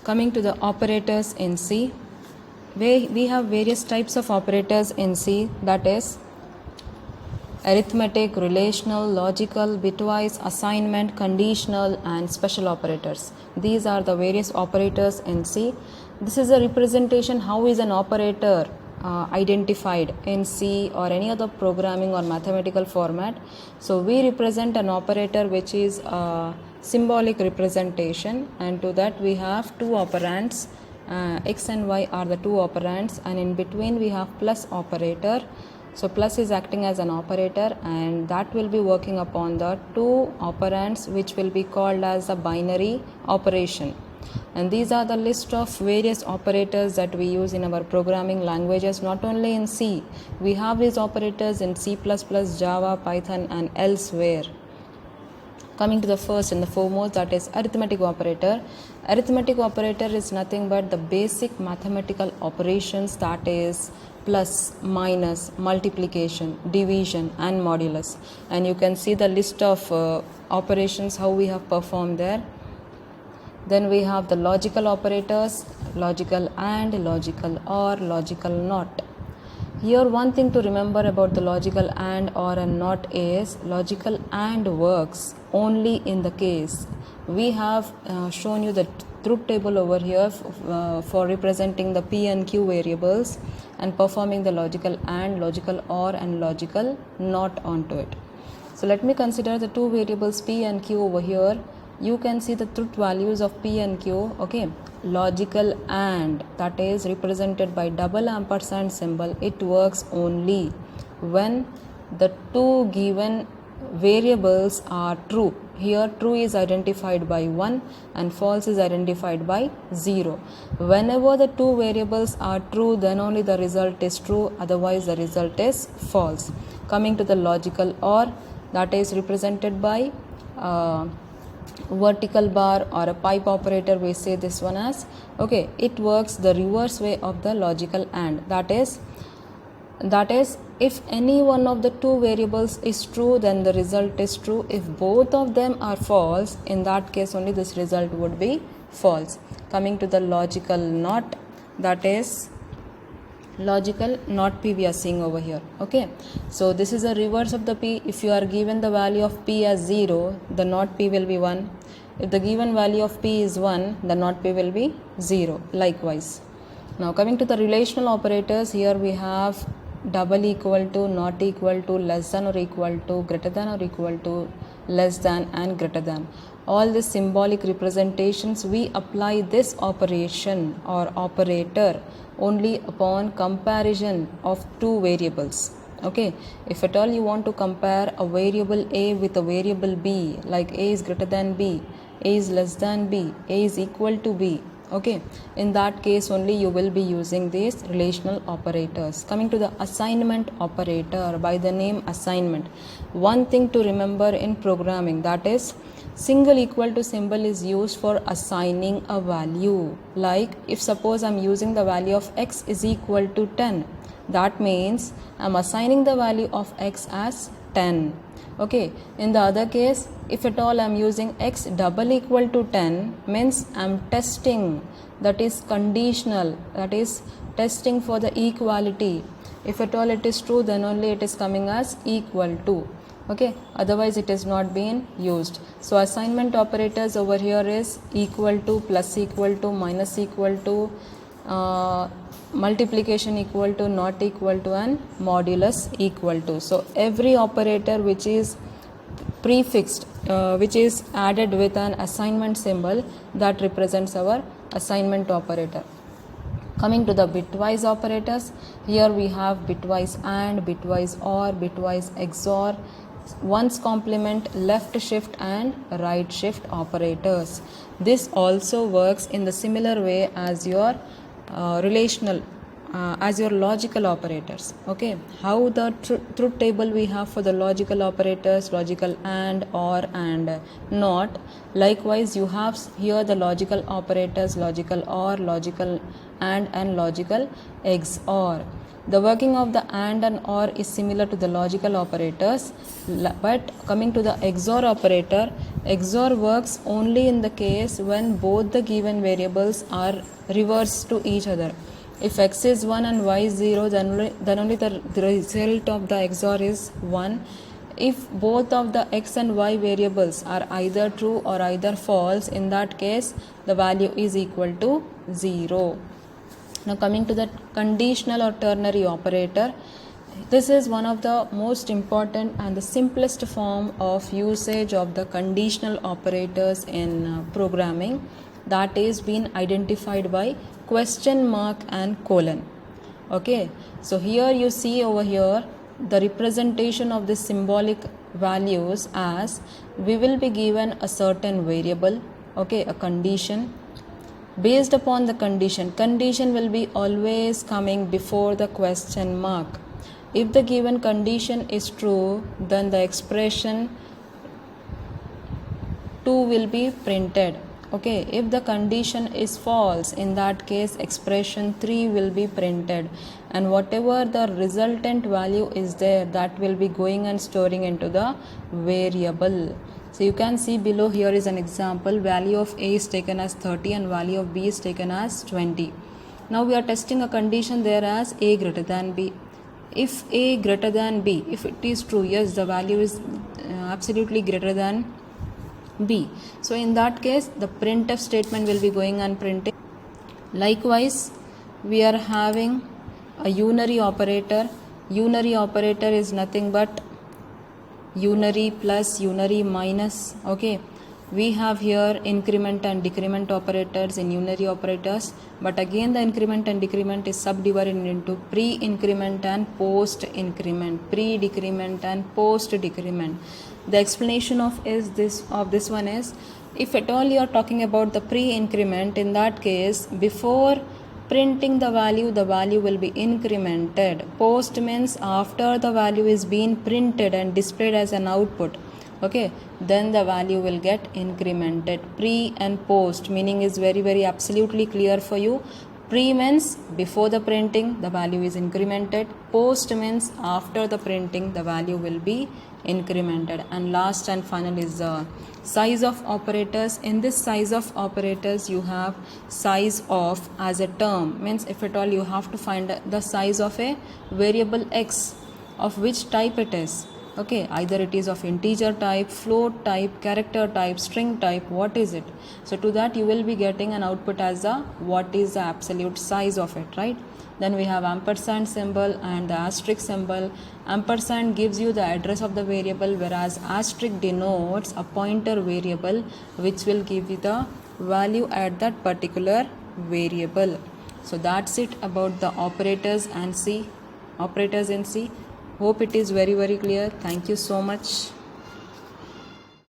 Coming to the operators in C, we have various types of operators in C, that is arithmetic, relational, logical, bitwise, assignment, conditional, and special operators. These are the various operators in C. This is a representation how is an operator identified in C or any other programming or mathematical format. So we represent an operator which is a symbolic representation, and to that we have two operands. X and y are the two operands, and in between we have plus operator. So plus is acting as an operator, and that will be working upon the two operands which will be called as a binary operation. And these are the list of various operators that we use in our programming languages, not only in C. We have these operators in C++, Java, Python, and elsewhere. Coming to the first and the foremost, that is arithmetic operator. Arithmetic operator is nothing but the basic mathematical operations, that is plus, minus, multiplication, division, and modulus. And you can see the list of operations how we have performed there. Then we have the logical operators, logical and, logical or, logical not. Here one thing to remember about the logical and, or, and not is logical and works only in the case. We have shown you the truth table over here for representing the P and Q variables and performing the logical and, logical or, and logical not onto it. So let me consider the two variables P and Q over here. You can see the truth values of P and Q. Okay, logical and, that is represented by double ampersand symbol. It works only when the two given variables are true. Here true is identified by 1 and false is identified by 0. Whenever the two variables are true, then only the result is true, otherwise the result is false. Coming to the logical or, that is represented by vertical bar or a pipe operator, we say this one as. Okay, it works the reverse way of the logical and, that is if any one of the two variables is true, then the result is true. If both of them are false, in that case only this result would be false. Coming to the logical not, that is logical not P we are seeing over here. Okay, so this is a reverse of the P. If you are given the value of P as 0, the not P will be 1. If the given value of P is 1, the not P will be 0. Likewise. Now coming to the relational operators, here we have double equal to, not equal to, less than or equal to, greater than or equal to, less than, and greater than. All these symbolic representations, we apply this operation or operator only upon comparison of two variables. Okay, if at all you want to compare a variable A with a variable B, like A is greater than B, A is less than B, A is equal to B, okay, in that case only you will be using these relational operators. Coming to the assignment operator by the name assignment, one thing to remember in programming, that is single equal to symbol is used for assigning a value. Like if suppose I'm using the value of x is equal to 10, that means I'm assigning the value of x as 10. Okay, in the other case, if at all I'm using x double equal to 10, means I'm testing, that is conditional, that is testing for the equality. If at all it is true, then only it is coming as equal to. Okay, otherwise it is not being used. So assignment operators over here is equal to, plus equal to, minus equal to, multiplication equal to, not equal to, and modulus equal to. So every operator which is prefixed, which is added with an assignment symbol, that represents our assignment operator. Coming to the bitwise operators, here we have bitwise and, bitwise or, bitwise XOR, ones complement, left shift and right shift operators. This also works in the similar way as your relational, as your logical operators. Okay, how the truth table we have for the logical operators, logical and, or, and not. Likewise you have here the logical operators, logical or, logical and logical XOR. The working of the and or is similar to the logical operators, but coming to the XOR operator, XOR works only in the case when both the given variables are reversed to each other. If x is 1 and y is 0, then only the result of the XOR is 1. If both of the x and y variables are either true or either false, in that case the value is equal to 0. Now coming to the conditional or ternary operator, this is one of the most important and the simplest form of usage of the conditional operators in programming, that is been identified by question mark and colon. Okay, so here you see over here the representation of the symbolic values as we will be given a certain variable, okay, a condition. Based upon the condition will be always coming before the question mark. If the given condition is true, then the expression 2 will be printed. Okay, if the condition is false, in that case expression 3 will be printed, and whatever the resultant value is there, that will be going and storing into the variable. So you can see below here is an example. Value of A is taken as 30 and value of B is taken as 20. Now we are testing a condition there as A greater than B. If A greater than B, if it is true, yes, the value is absolutely greater than B. So in that case the printf statement will be going and printing. Likewise, we are having a unary operator. Unary operator is nothing but unary plus unary minus. Okay, we have here increment and decrement operators in unary operators, but again the increment and decrement is subdivided into pre-increment and post-increment, pre-decrement and post-decrement. The explanation of this one is, if at all you are talking about the pre-increment, in that case before printing the value will be incremented. Post means after the value is being printed and displayed as an output, okay, then the value will get incremented. Pre and post meaning is very absolutely clear for you. Pre means before the printing the value is incremented. Post means after the printing the value will be incremented. And last and final is the size of operators. In this size of operators you have size of as a term, means if at all you have to find the size of a variable x, of which type it is. Okay, either it is of integer type, float type, character type, string type, what is it? So to that you will be getting an output as the what is the absolute size of it, right? Then we have ampersand symbol and the asterisk symbol. Ampersand gives you the address of the variable, whereas asterisk denotes a pointer variable which will give you the value at that particular variable. So that's it about the operators in C. Hope it is very clear. Thank you so much.